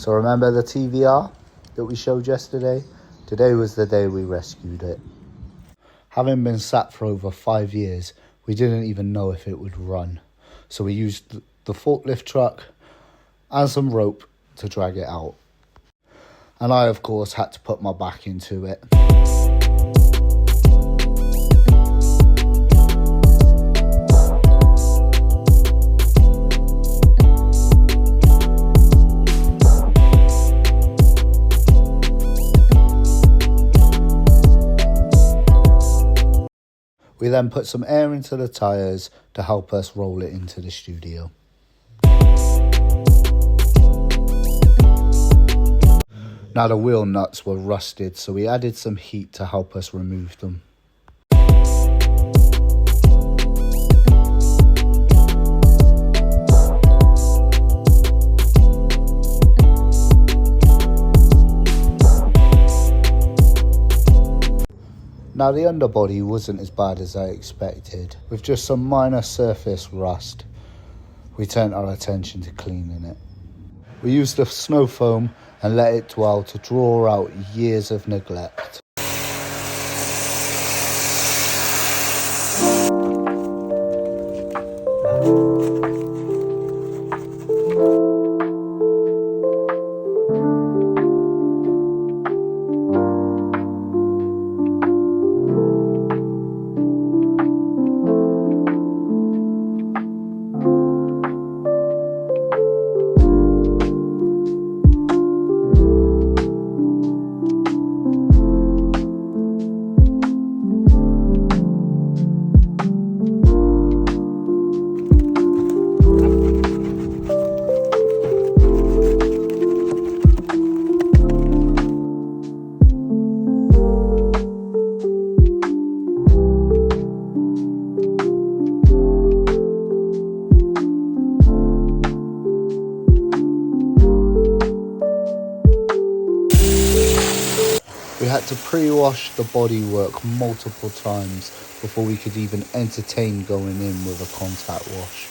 So remember the TVR that we showed yesterday? Today was the day we rescued it. Having been sat for over 5 years, we didn't even know if it would run. So we used the forklift truck and some rope to drag it out. And I, of course, had to put my back into it. We then put some air into the tyres to help us roll it into the studio. Now the wheel nuts were rusted, so we added some heat to help us remove them. Now the underbody wasn't as bad as I expected. With just some minor surface rust, we turned our attention to cleaning it. We used the snow foam and let it dwell to draw out years of neglect. We had to pre-wash the bodywork multiple times before we could even entertain going in with a contact wash.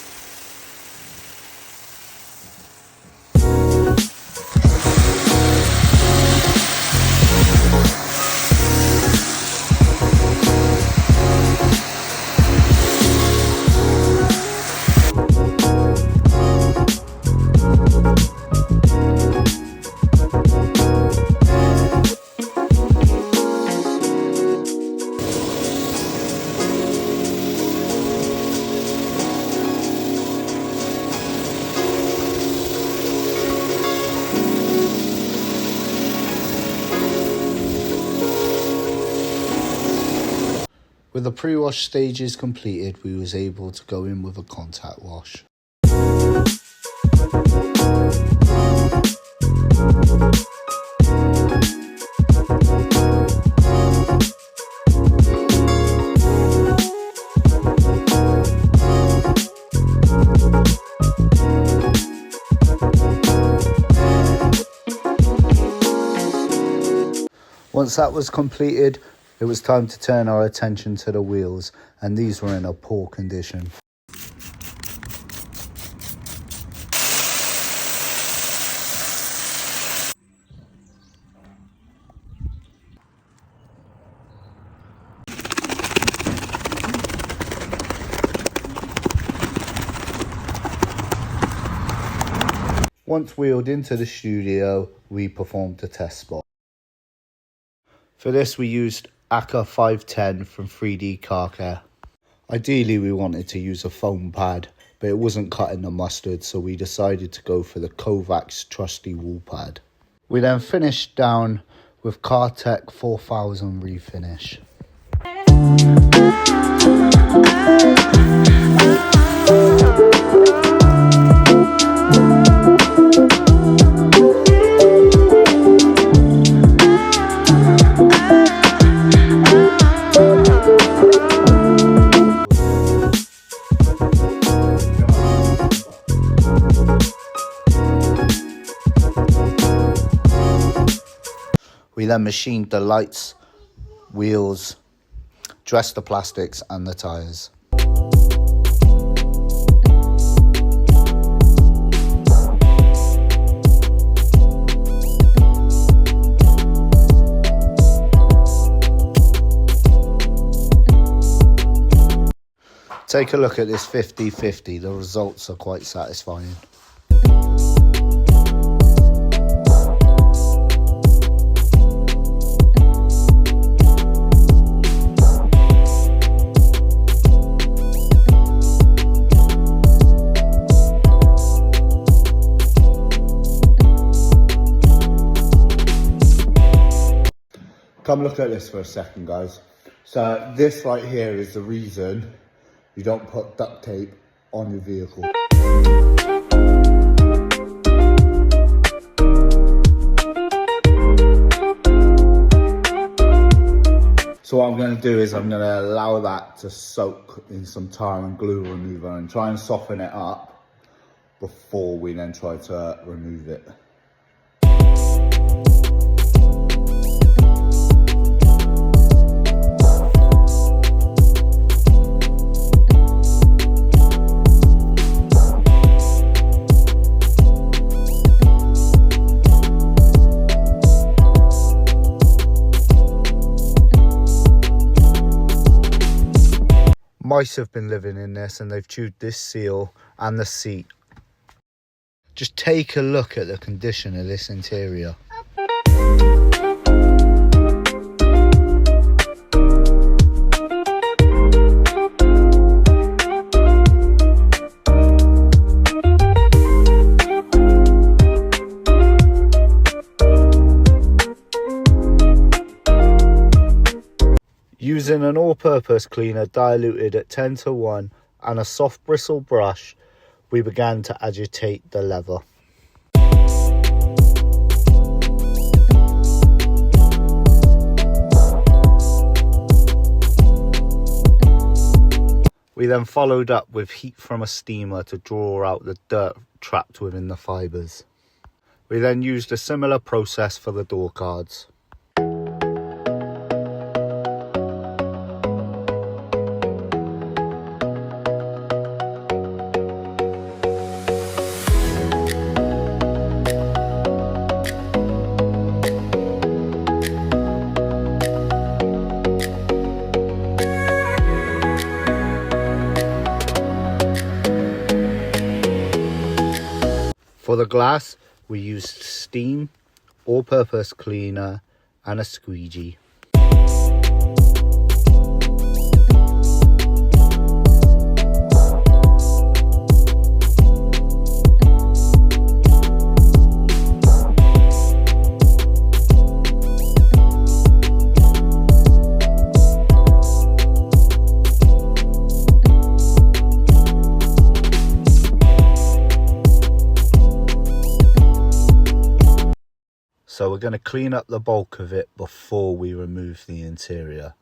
With the pre-wash stages completed, we was able to go in with a contact wash. Once that was completed, it was time to turn our attention to the wheels, and these were in a poor condition. Once wheeled into the studio, we performed a test spot. For this, we used ACA 510 from 3D Car Care. Ideally, we wanted to use a foam pad, but it wasn't cutting the mustard, so we decided to go for the Kovacs trusty wool pad. We then finished down with CarTech 4000 refinish. We then machined the lights, wheels, dressed the plastics and the tyres. Take a look at this 50-50, the results are quite satisfying. Come look at this for a second, guys. So this right here is the reason you don't put duct tape on your vehicle. So what I'm going to do is I'm going to allow that to soak in some tire and glue remover and try and soften it up before we then try to remove it. Mice have been living in this and they've chewed this seal and the seat. Just take a look at the condition of this interior. Using an all-purpose cleaner diluted at 10:1 and a soft bristle brush, we began to agitate the leather. We then followed up with heat from a steamer to draw out the dirt trapped within the fibres. We then used a similar process for the door cards. For the glass, we used steam, all-purpose cleaner and a squeegee. So we're going to clean up the bulk of it before we remove the interior.